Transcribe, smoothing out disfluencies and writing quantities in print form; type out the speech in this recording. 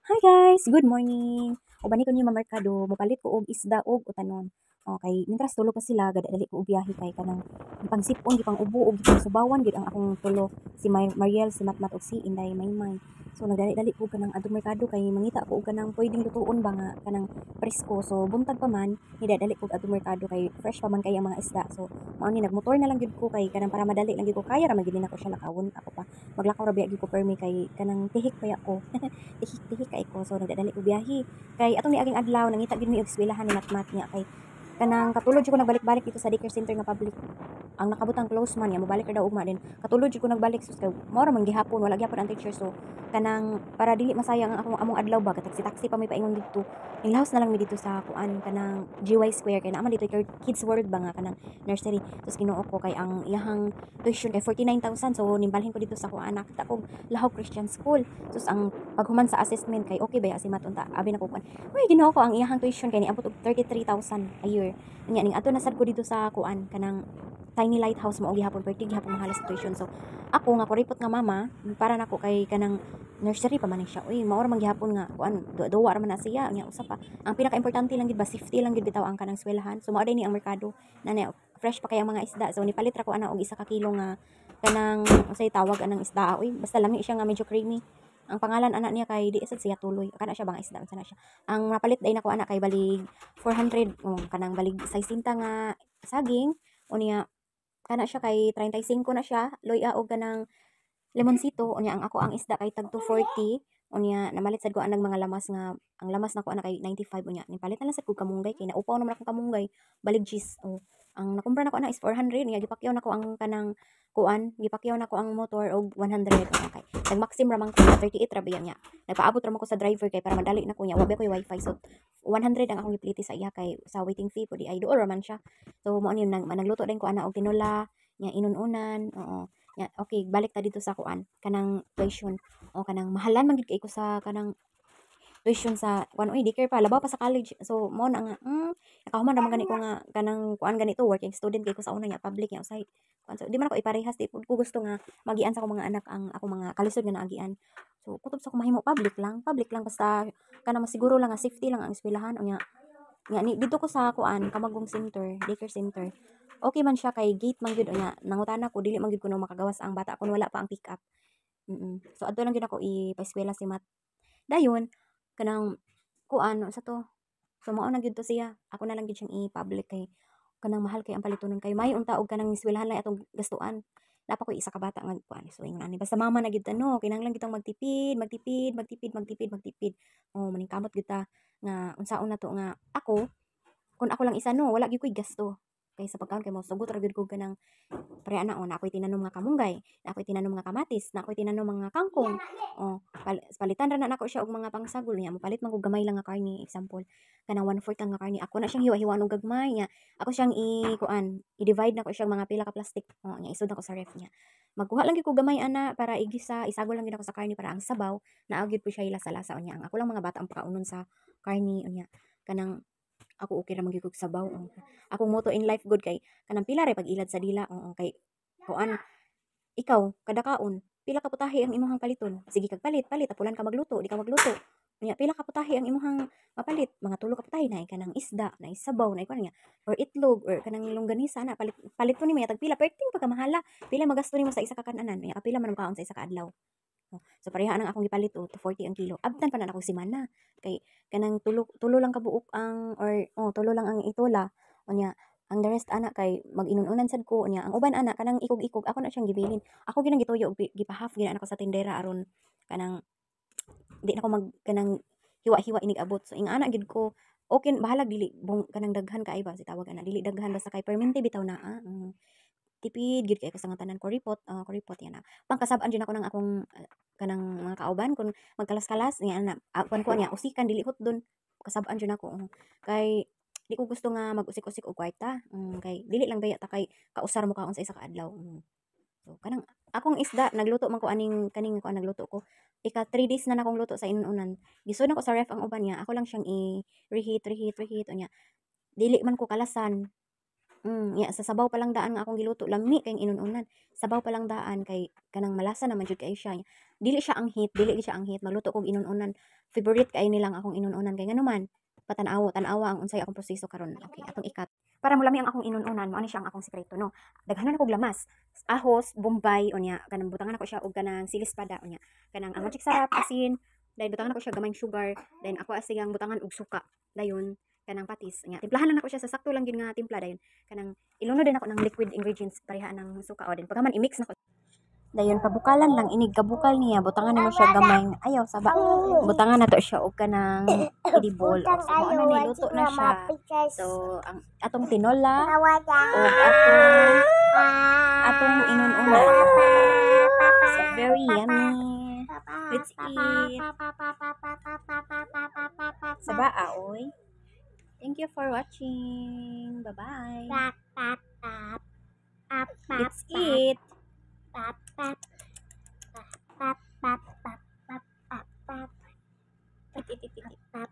Hi guys, good morning. Ubani ko ni mamerkado, mopalit ko og isda og utanon. Okay, mintras tulo pa sila, dali ko og biyahe kay kanang gipang sipon, gipang ubo og gipang subawan gid ang akong tulo, si Mariel, si Matmat ug si Inday Maymay. So nagdali-dali ko kanang adtong merkado kay mangita ko og kanang pwedeng lutuon ba nga kanang presko. So buntag pa man, nidadali ko og adtong merkado kay fresh pa man kay ang mga isda. So mao ni nagmotor na lang gid ko kay kanang para madali lang gid ko kaya ra man gid nako siya lakawon. Ako pa maglakaw ra biya gid ko permi kay kanang tihik pa ko. Tihik-tihik kay ko so nagdadali ko biyahe kay atong niaging adlaw nangita gid mi og eskwelahan ni Matmat niya kay kanang katulod jud ko nagbalik-balik dito sa daycare center nga public ang nakabutang close man niya mobalik ra daw ugma din katulod jud ko nagbalik sus kay mao ra man gihapon wala gyapon ang teacher so kanang para dili masayang ang among adlaw ba taxi pa may paingon dito nilahos na lang mi dito sa kuan kanang GY Square kay naman dito kay Kids World ba nga kanang nursery sus Ginoo ko kay ang iyahang tuition kay 49,000 so nimbalhin ko dito sa kuan nakita ko Lahog Christian School sus ang paghuman sa assessment kay okay ba ya si Matunta abi na ko kuan uy Ginoo ko ang iyahang tuition kay niabot og 33,000 a year nya ning ato na sad ko dito sa kuan kanang tiny lighthouse mao gihapon perti gihapon mahal sa tuition so ako nga kuripot nga mama para nako kay kanang nursery pa man siya uy mao ra man gihapon nga kuan duwa ra man na siya nya usa pa ang pinaka importante lang gid ba safety lang gid bitaw ang kanang eskwelahan so mao ni ang merkado na fresh pa kay ang mga isda so nipalit ra ko ana og isa ka kilo nga kanang unsay tawag anang isda uy basta lami siya nga medyo creamy ang pangalan anak niya kay di sad siya tuloy kana siya bang isda unsa na siya ang napalit day nako anak kay balig 400 kanang balig 60 nga saging unya kana siya kay 35 na siya loya og kanang lemonsito unya ang ako ang isda kay tag 240 unya namalit sad ko anang mga lamas nga ang lamas nako ana kay 95 unya nipalit na lang sad ko kamunggay kay naupaw naman akong kamunggay balig cheese ang nakumpra nako ana is 400 niya gipakyaw nako ang kanang kuan gipakyaw nako ang motor og 100 okay nag maxim ra man ko 38 ra biya niya nagpaabot ra man ko sa driver kay para madali na ko niya wabi ko wifi so 100 ang akong gipliti sa iya kay sa waiting fee po di ay duol ra man siya so mo ni nagluto din ko ana og tinola nya inununan oo nya okay balik ta dito sa kuan kanang tuition o kanang mahalan man gid kay ko sa kanang tuition sa kuan oy daycare pa labaw pa sa college so mo na nga nakahuman ra man gani ko nga kanang kuan ganito working student kay ko sa una nya public nya usay kuan so di man ako iparehas di pud ko gusto nga magian sa akong mga anak ang ako mga kalisod nga naagian so kutob sa ko mahimo public lang basta kanang masiguro lang nga safety lang ang eskwelahan o nya nga ni dito ko sa kuan Kamagong Center daycare center okay man siya kay gate man gyud nya nangutana ko dili man gyud kuno makagawas ang bata kun wala pa ang pick up so adto lang gyud ako ipa-eskwela si Mat dayon kanang kuan sa to so mao na gyud to siya ako na lang gyud siyang i-public kay kanang mahal kay ang palitonon kay may unta og kanang eskwelahan lang atong gastuan dapat ko isa ka bata nga kuan so ingon ani basta mama na gyud no kinahanglan kitang magtipid maning kamot gyud ta nga unsaon na to nga ako kung ako lang isa no wala gyud ko'y gasto kay sa pagkaon kay mo sugot ra gyud ko kanang pre ana na ako'y tinanom nga kamunggay na ako'y tinanom nga kamatis na ako'y tinanom mga kangkong palitan ra na nako siya og mga pangsagol niya mopalit man ko gamay lang nga karni example kanang 1/4 lang nga karni ako na siyang hiwa-hiwa og gagmay niya ako siyang kuan i-divide na ko siya mga pila ka plastic nya isud na ko sa ref niya magkuha lang gyud ko gamay ana para igisa isagol lang gyud ako sa karni para ang sabaw naa gyud po siya ilasa-lasa unya ang ako lang mga bata ang pakaunon sa karni unya kanang ako okay ra man gyud kog sabaw akong motto in life good kay kanang pila ra pag-ilad sa dila kay kuan ikaw kada kaon pila ka putahe ang imong paliton sige kag palit apulan ka magluto di ka magluto unya pila ka putahe ang imong mapalit mga tulo ka putahe na kanang isda na sabaw na ikaw niya or itlog or kanang longganisa na palit to ni may tag pila perting pagkamahala pila magasto nimo sa isa ka kananan unya kapila man ang kaon sa isa ka adlaw. So pareha nang akong gipalit 240 ang kilo. Abtan pa na ako semana. Kay kanang tulo tulo lang kabuok ang or tulo lang ang itola. Unya ang the rest ana kay mag-inununan sad ko unya ang uban ana kanang ikog-ikog ako na siyang gibilin. Ako ginang gituyo og gipahaf gina ako sa tindera aron kanang di na ko mag kanang hiwa-hiwa inig abot. So ing ana gid ko okay bahala dili kanang daghan kaay ba si tawag ana dili daghan basta kay permente bitaw na tipid gid kay ko sa nga tanan kuripot yan na pangkasab-an gyud ako ng akong kanang mga kauban kung magkalas-kalas nga na kuan ko niya usikan dili hotdon kasab-an gyud ako kay di ko gusto nga mag-usik-usik og kwarta kay dili lang baya ta kay kausar mo kaon sa isa ka adlaw so kanang akong isda nagluto man ko kaning ko nagluto ko ika 3 days na akong luto sa inunan gisud na ko sa ref ang uban niya ako lang siyang i reheat unya dili man ko kalasan Sa sabaw pa lang daan nga akong giluto, lami kayong inununan. Sabaw pa lang daan kay kanang malasa naman jud kay siya. Dili siya anghit, dili gyud siya anghit. Magluto kog inununan. Favorite kay nilang akong inununan kay nganuman patanaw, tanawa ang unsay akong proseso karon. Okay, atong ikat. Para mulami ang akong inununan, mao ni siya ang akong sekreto no. Daghanon akong lamas. Ahos, bombay unya, kanang butangan ako siya og kanang silis pada unya. Kanang ang magic sarap asin, dahil butangan ako siya gamayng sugar, then ako asiyang butangan og suka. Dayon kanang patis nya timplahan lang ako siya sa sakto lang gyud nga timpla dayon kanang ilunod din ako ng liquid ingredients pareha ng suka o din pagkaman i-mix nako dayon pabukalan lang inig kabukal niya butangan nimo siya gamay ayaw saba butangan nato siya og kanang edible o so ano ni luto na siya so ang atong tinola o atong inununan so very yummy let's eat saba oy. Thank you for watching. Bye-bye. Let's eat. Eat, eat, eat, eat.